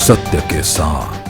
सत्य के साथ।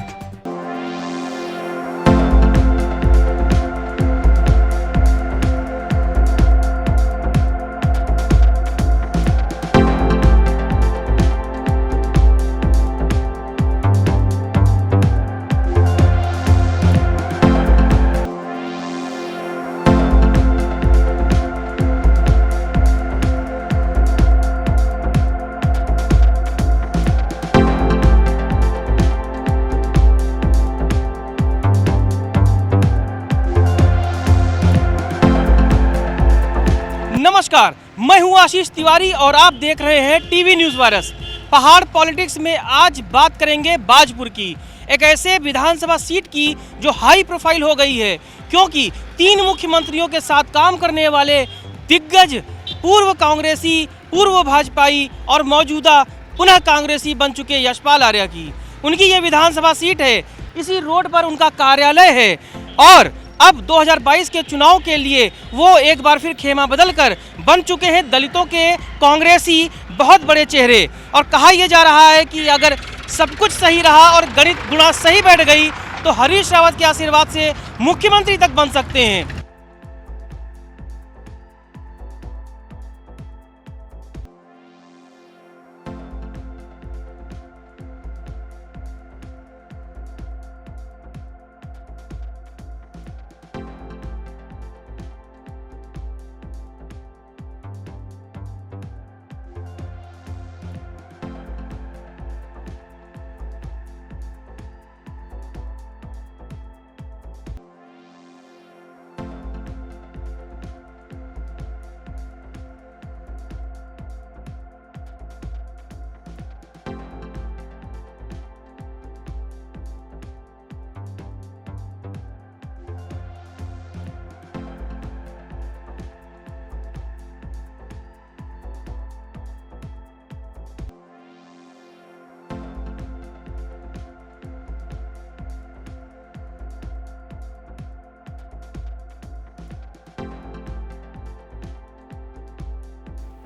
नमस्कार, मैं हूं आशीष तिवारी और आप देख रहे हैं टीवी न्यूज़ वायरस। पहाड़ पॉलिटिक्स में आज बात करेंगे बाजपुर की, एक ऐसे विधानसभा सीट की जो हाई प्रोफाइल हो गई है, क्योंकि 3 मुख्यमंत्रियों के साथ काम करने वाले दिग्गज पूर्व कांग्रेसी, पूर्व भाजपाई और मौजूदा पुनः कांग्रेसी बन चुके यशपाल आर्या की उनकी ये विधानसभा सीट है। इसी रोड पर उनका कार्यालय है और अब 2022 के चुनाव के लिए वो एक बार फिर खेमा बदलकर बन चुके हैं दलितों के कांग्रेसी बहुत बड़े चेहरे। और कहा यह जा रहा है कि अगर सब कुछ सही रहा और गणित गुणा सही बैठ गई तो हरीश रावत के आशीर्वाद से मुख्यमंत्री तक बन सकते हैं।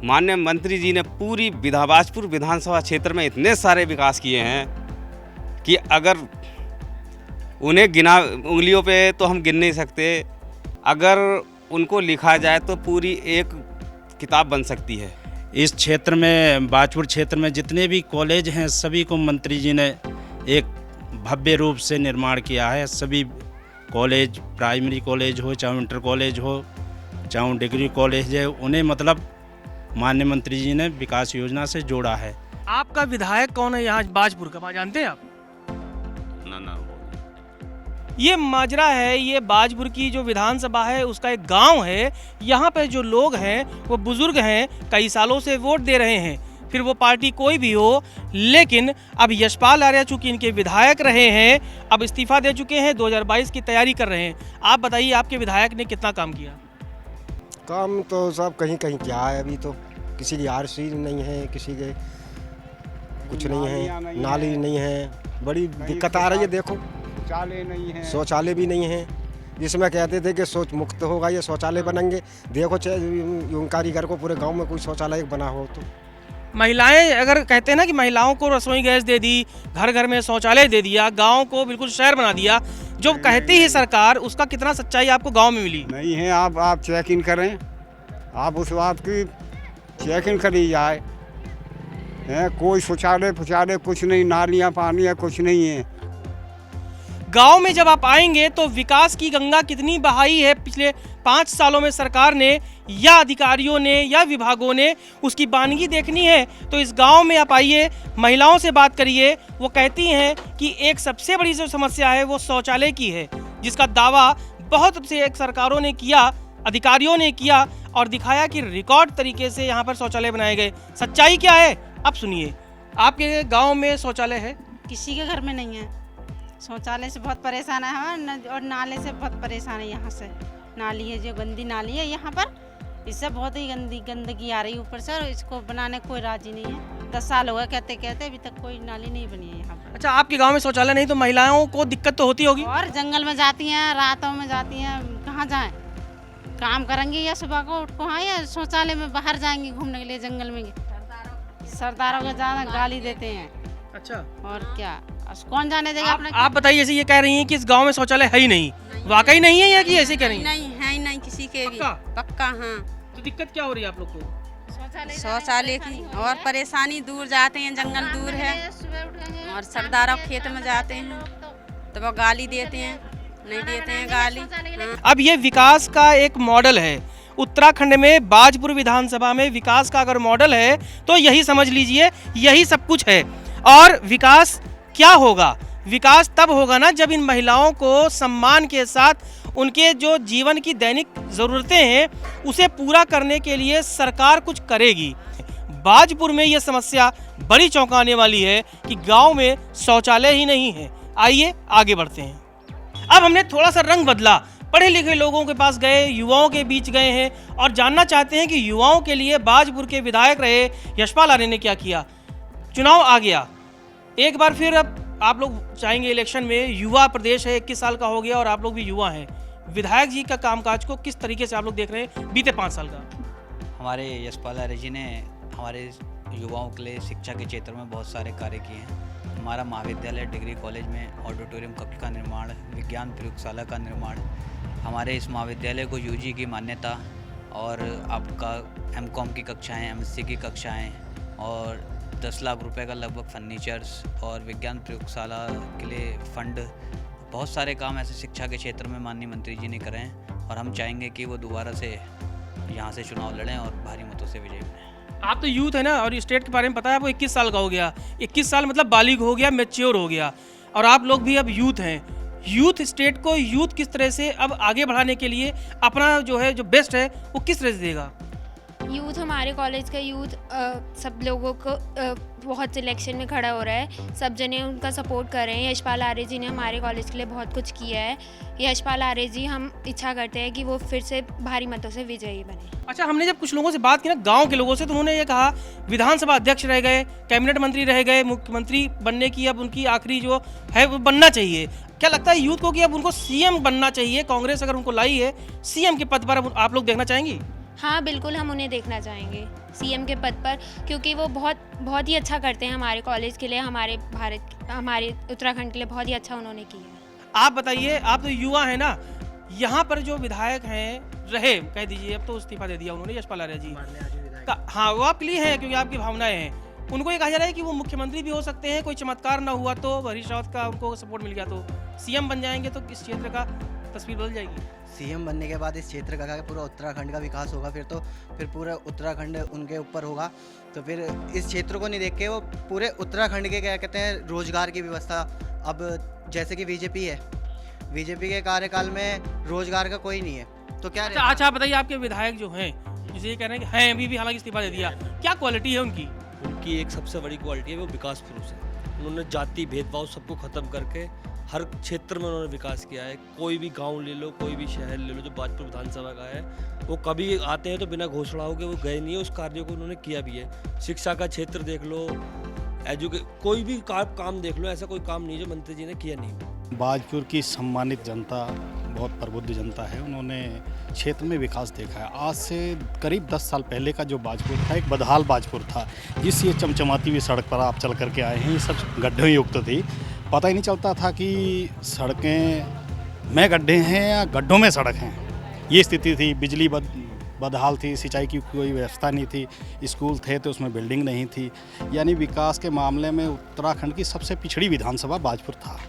माननीय मंत्री जी ने पूरी बाजपुर विधानसभा क्षेत्र में इतने सारे विकास किए हैं कि अगर उन्हें गिना उंगलियों पे तो हम गिन नहीं सकते। अगर उनको लिखा जाए तो पूरी एक किताब बन सकती है। इस क्षेत्र में, बाजपुर क्षेत्र में जितने भी कॉलेज हैं सभी को मंत्री जी ने एक भव्य रूप से निर्माण किया है। सभी कॉलेज, प्राइमरी कॉलेज हो, चाहे इंटर कॉलेज हो, चाहे डिग्री कॉलेज है, उन्हें मतलब माननीय मंत्री जी ने विकास योजना से जोड़ा है। आपका विधायक कौन है यहाँ बाजपुर का, जानते हैं आप? ना ये माजरा है, ये बाजपुर की जो विधानसभा है उसका एक गांव है। यहाँ पे जो लोग हैं वो बुजुर्ग हैं, कई सालों से वोट दे रहे हैं, फिर वो पार्टी कोई भी हो। लेकिन अब यशपाल आर्या चूंकि इनके विधायक रहे हैं, अब इस्तीफा दे चुके हैं, 2022 की तैयारी कर रहे हैं। आप बताइए आपके विधायक ने कितना काम किया? काम तो सब कहीं कहीं क्या है। अभी तो किसी की आरसी नहीं है, किसी के कुछ नहीं है, नाली नहीं है, बड़ी दिक्कत आ रही है। देखो शौचालय नहीं है, शौचालय भी नहीं है, जिसमें कहते थे कि शौच मुक्त होगा, ये शौचालय बनेंगे। देखो चाहे कारीगर को पूरे गांव में कोई शौचालय बना हो तो। महिलाएं अगर कहते हैं ना कि महिलाओं को रसोई गैस दे दी, घर घर में शौचालय दे दिया, गांव को बिल्कुल शहर बना दिया, जो कहती है सरकार, उसका कितना सच्चाई आपको गांव में मिली? नहीं है। आप चेक इन करें, आप उस बात की चेक इन करी जाए है। कोई शौचालय कुछ नहीं, नालियाँ पानी है कुछ नहीं है। गांव में जब आप आएंगे तो विकास की गंगा कितनी बहाई है पिछले 5 सालों में सरकार ने या अधिकारियों ने या विभागों ने, उसकी बानगी देखनी है तो इस गांव में आप आइए, महिलाओं से बात करिए। वो कहती हैं कि एक सबसे बड़ी जो समस्या है वो शौचालय की है, जिसका दावा बहुत से एक सरकारों ने किया, अधिकारियों ने किया और दिखाया कि रिकॉर्ड तरीके से यहाँ पर शौचालय बनाए गए। सच्चाई क्या है अब सुनिए। आपके गाँव में शौचालय है? किसी के घर में नहीं है। शौचालय से बहुत परेशान है हम, और नाले से बहुत परेशान है। यहाँ से नाली है, जो गंदी नाली है यहाँ पर, इससे बहुत ही गंदगी आ रही है ऊपर से, और इसको बनाने कोई राजी नहीं है। 10 साल हो गए कहते कहते, अभी तक कोई नाली नहीं बनी है यहाँ पर। अच्छा, आपके गांव में शौचालय नहीं तो महिलाओं को दिक्कत तो होती होगी? और जंगल में जाती हैं, रातों में जाती हैं, कहाँ जाएं? काम करेंगी या सुबह को उठ को, हाँ, या शौचालय में बाहर जाएंगी घूमने के लिए जंगल में। सरदारों को ज़्यादा गाली देते हैं। अच्छा, और क्या, कौन जाने देगा अपना। आप बताइए, जैसे ये कह रही हैं कि इस गांव में शौचालय है ही नहीं, वाकई नहीं है या कि ऐसे कह रही हैं? नहीं है ही नहीं किसी के भी, पक्का? पक्का हाँ। तो दिक्कत क्या हो रही है आप लोग को? शौचालय की और परेशानी, दूर जाते हैं, जंगल दूर है, और सरदारों खेत में जाते हैं तो वो गाली देते हैं, नहीं देते हैं गाली। हाँ। अब ये विकास का एक मॉडल है। उत्तराखंड में बाजपुर विधानसभा में विकास का अगर मॉडल है तो यही समझ लीजिए, यही सब कुछ है। और विकास क्या होगा? विकास तब होगा ना जब इन महिलाओं को सम्मान के साथ उनके जो जीवन की दैनिक ज़रूरतें हैं उसे पूरा करने के लिए सरकार कुछ करेगी। बाजपुर में ये समस्या बड़ी चौंकाने वाली है कि गांव में शौचालय ही नहीं है। आइए आगे बढ़ते हैं। अब हमने थोड़ा सा रंग बदला, पढ़े लिखे लोगों के पास गए, युवाओं के बीच गए हैं और जानना चाहते हैं कि युवाओं के लिए बाजपुर के विधायक रहे यशपाल आर्य ने क्या किया। चुनाव आ गया, एक बार फिर अब आप लोग चाहेंगे इलेक्शन में, युवा प्रदेश है, 21 साल का हो गया और आप लोग भी युवा हैं। विधायक जी का कामकाज को किस तरीके से आप लोग देख रहे हैं बीते 5 साल का? हमारे यशपाल आर्य जी ने हमारे युवाओं के लिए शिक्षा के क्षेत्र में बहुत सारे कार्य किए हैं। हमारा महाविद्यालय डिग्री कॉलेज में ऑडिटोरियम कक्ष का निर्माण, विज्ञान प्रयोगशाला का निर्माण, हमारे इस महाविद्यालय को यूजी की मान्यता और आपका एमकॉम की कक्षाएं, एमएससी की कक्षाएं और 10 लाख रुपए का लगभग फर्नीचर्स और विज्ञान प्रयोगशाला के लिए फंड, बहुत सारे काम ऐसे शिक्षा के क्षेत्र में माननीय मंत्री जी ने करे हैं और हम चाहेंगे कि वो दोबारा से यहाँ से चुनाव लड़ें और भारी मतों से विजयी बनें। आप तो यूथ है ना, और स्टेट के बारे में पता है आपको, 21 साल का हो गया। 21 साल मतलब बालिग हो गया, मैच्योर हो गया, और आप लोग भी अब यूथ हैं। यूथ स्टेट को यूथ किस तरह से अब आगे बढ़ाने के लिए अपना जो है जो बेस्ट है वो किस तरह से देगा? यूथ, हमारे कॉलेज का यूथ सब लोगों को बहुत सिलेक्शन में खड़ा हो रहा है, सब जने उनका सपोर्ट कर रहे हैं। यशपाल आर्य जी ने हमारे कॉलेज के लिए बहुत कुछ किया है। यशपाल आर्य जी, हम इच्छा करते हैं कि वो फिर से भारी मतों से विजयी बने। अच्छा, हमने जब कुछ लोगों से बात की ना, गांव के लोगों से, तो उन्होंने ये कहा विधानसभा अध्यक्ष रह गए, कैबिनेट मंत्री रह गए, मुख्यमंत्री बनने की अब उनकी आखिरी जो है वो बनना चाहिए। क्या लगता है यूथ को कि अब उनको सीएम बनना चाहिए? कांग्रेस अगर उनको लाई है सीएम के पद पर, अब आप लोग देखना चाहेंगी? हाँ बिल्कुल, हम उन्हें देखना चाहेंगे सीएम के पद पर, क्योंकि वो बहुत ही अच्छा करते हैं हमारे कॉलेज के लिए, हमारे उत्तराखंड के लिए बहुत ही अच्छा उन्होंने किया है। आप बताइए, आप तो युवा हैं ना, यहाँ पर जो विधायक हैं रहे, कह दीजिए, अब तो इस्तीफा दे दिया उन्होंने यशपाल आर्य जी का, हाँ वो आपके लिए है क्योंकि आपकी भावनाएं हैं। उनको ये कहा जा रहा है कि वो मुख्यमंत्री भी हो सकते हैं, कोई चमत्कार ना हुआ तो, हरीश रावत का उनको सपोर्ट मिल गया तो सीएम बन जाएंगे, तो इस क्षेत्र का तस्वीर बदल जाएगी। सीएम बनने के बाद इस क्षेत्र का पूरा उत्तराखंड का विकास होगा, फिर पूरा उत्तराखंड उनके ऊपर होगा। तो फिर इस क्षेत्र को नहीं देख के वो पूरे उत्तराखंड के, क्या कहते हैं, रोजगार की व्यवस्था, अब जैसे कि बीजेपी है, बीजेपी के कार्यकाल में रोजगार का कोई नहीं है, तो क्या अच्छा बताइए, आपके विधायक जो हैं, जिसे ये कह रहे हैं कि हैं अभी भी, हालांकि इस्तीफा दे दिया, क्या क्वालिटी है उनकी? उनकी एक सबसे बड़ी क्वालिटी है वो विकास पुरुष है। उन्होंने जाति भेदभाव सबको ख़त्म करके हर क्षेत्र में उन्होंने विकास किया है। कोई भी गांव ले लो, कोई भी शहर ले लो जो बाजपुर विधानसभा का है, वो कभी आते हैं तो बिना घोषणाओं के वो गए नहीं है, उस कार्य को उन्होंने किया भी है। शिक्षा का क्षेत्र देख लो, कोई भी काम देख लो, ऐसा कोई काम नहीं जो मंत्री जी ने किया नहीं। बाजपुर की सम्मानित जनता बहुत प्रबुद्ध जनता है, उन्होंने क्षेत्र में विकास देखा है। आज से करीब 10 साल पहले का जो बाजपुर था, एक बदहाल बाजपुर था, जिस ये चमचमाती हुई सड़क पर आप चल करके आए हैं, ये सब गड्ढों युक्त थी, पता ही नहीं चलता था कि सड़कें में गड्ढे हैं या गड्ढों में सड़क हैं, ये स्थिति थी। बिजली बदहाल थी, सिंचाई की कोई व्यवस्था नहीं थी, स्कूल थे तो उसमें बिल्डिंग नहीं थी। यानी विकास के मामले में उत्तराखंड की सबसे पिछड़ी विधानसभा बाजपुर था।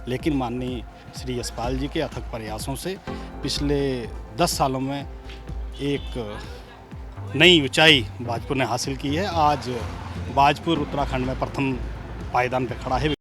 लेकिन माननीय श्री यशपाल जी के अथक प्रयासों से पिछले 10 सालों में एक नई ऊंचाई बाजपुर ने हासिल की है। आज बाजपुर उत्तराखंड में प्रथम पायदान पर खड़ा है।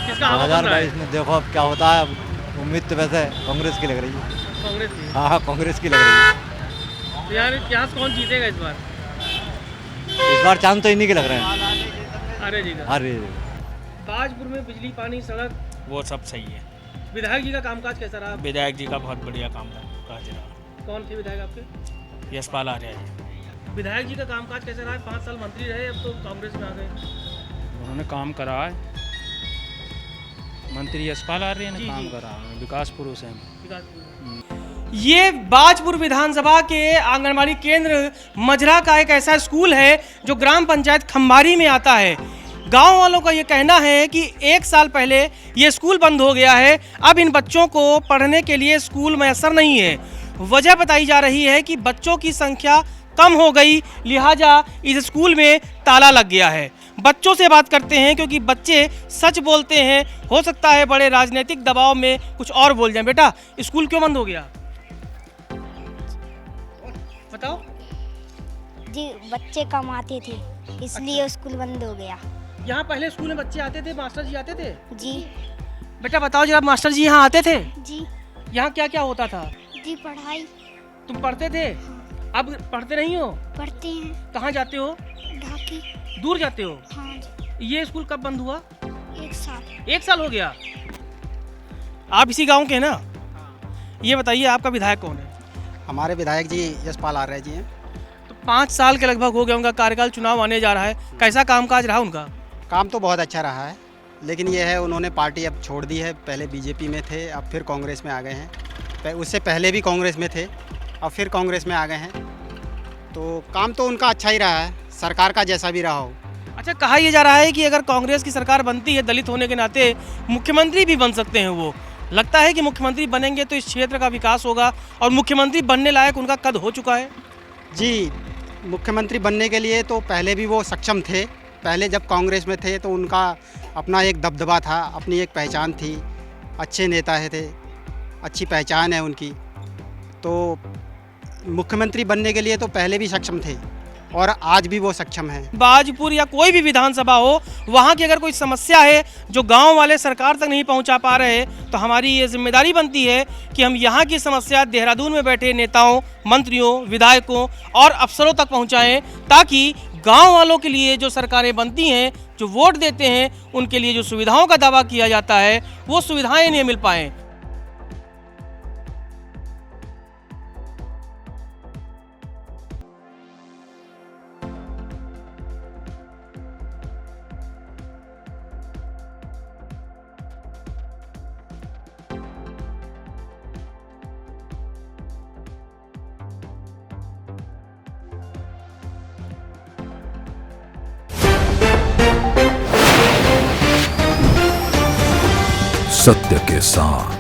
किसका हवा बन रहा है? 2022 में देखो अब क्या होता है। उम्मीद तो वैसे कांग्रेस की लग रही है। कांग्रेस की? हाँ, कांग्रेस की लग रही है। तो यार यहाँ से कौन जीतेगा इस बार? इस बार चांद तो इन्हीं के लग रहे हैं। आर्य जी का? अरे बाजपुर में बिजली, पानी, सड़क, वो सब सही है। विधायक जी का कामकाज कैसा रहा? विधायक जी का बहुत बढ़िया काम था, कहा जा रहा। कौन थे विधायक आपके? यशपाल आर्य जी। विधायक जी का कामकाज कैसे रहा है? 5 साल मंत्री रहे, अब तो कांग्रेस में आ गए। उन्होंने काम करा है, मंत्री यशपाल आर्य ने जी, काम जी। करा है, विकास पुरुष हैं। ये बाजपुर विधानसभा के आंगनबाड़ी केंद्र मजरा का एक ऐसा स्कूल है जो ग्राम पंचायत खंबारी में आता है। गांव वालों का ये कहना है कि 1 साल पहले ये स्कूल बंद हो गया है, अब इन बच्चों को पढ़ने के लिए स्कूल मैसर नहीं है। वजह बताई जा रही है कि बच्चों की संख्या कम हो गई, लिहाजा इस स्कूल में ताला लग गया है। बच्चों से बात करते हैं क्योंकि बच्चे सच बोलते हैं, हो सकता है बड़े राजनीतिक दबाव में कुछ और बोल जाएं। बेटा, स्कूल क्यों बंद हो गया? बताओ। जी, बच्चे कम आते थे इसलिए स्कूल बंद हो गया। यहाँ पहले स्कूल में बच्चे आते थे, मास्टर जी आते थे? जी। बेटा बताओ जरा, मास्टर जी यहाँ आते थे? जी। यहाँ क्या क्या होता था? जी, पढ़ाई। तुम पढ़ते थे? अब पढ़ते नहीं हो? पढ़ते हैं। कहाँ जाते हो? ढाकी। दूर जाते हो? हाँ जी। ये स्कूल कब बंद हुआ? 1 साल। 1 साल हो गया। आप इसी गांव के हैं ना? ये बताइए, आपका विधायक कौन है? हमारे विधायक जी यशपाल आर्य जी हैं। तो 5 साल के लगभग हो गया उनका कार्यकाल, चुनाव आने जा रहा है, कैसा कामकाज रहा उनका? काम तो बहुत अच्छा रहा है, लेकिन ये है उन्होंने पार्टी अब छोड़ दी है। पहले बीजेपी में थे, अब फिर कांग्रेस में आ गए हैं। उससे पहले भी कांग्रेस में थे, अब फिर कांग्रेस में आ गए हैं। तो काम तो उनका अच्छा ही रहा है, सरकार का जैसा भी रहा हो। अच्छा, कहा यह जा रहा है कि अगर कांग्रेस की सरकार बनती है, दलित होने के नाते मुख्यमंत्री भी बन सकते हैं वो। लगता है कि मुख्यमंत्री बनेंगे तो इस क्षेत्र का विकास होगा, और मुख्यमंत्री बनने लायक उनका कद हो चुका है? जी, मुख्यमंत्री बनने के लिए तो पहले भी वो सक्षम थे। पहले जब कांग्रेस में थे तो उनका अपना एक दबदबा था, अपनी एक पहचान थी, अच्छे नेता थे, अच्छी पहचान है उनकी। तो मुख्यमंत्री बनने के लिए तो पहले भी सक्षम थे और आज भी वो सक्षम हैं। बाजपुर या कोई भी विधानसभा हो, वहाँ की अगर कोई समस्या है जो गांव वाले सरकार तक नहीं पहुँचा पा रहे, तो हमारी ये जिम्मेदारी बनती है कि हम यहाँ की समस्या देहरादून में बैठे नेताओं, मंत्रियों, विधायकों और अफसरों तक पहुँचाएँ, ताकि गांव वालों के लिए जो सरकारें बनती हैं, जो वोट देते हैं, उनके लिए जो सुविधाओं का दावा किया जाता है वो सुविधाएँ नहीं मिल पाएँ। सत्य के साथ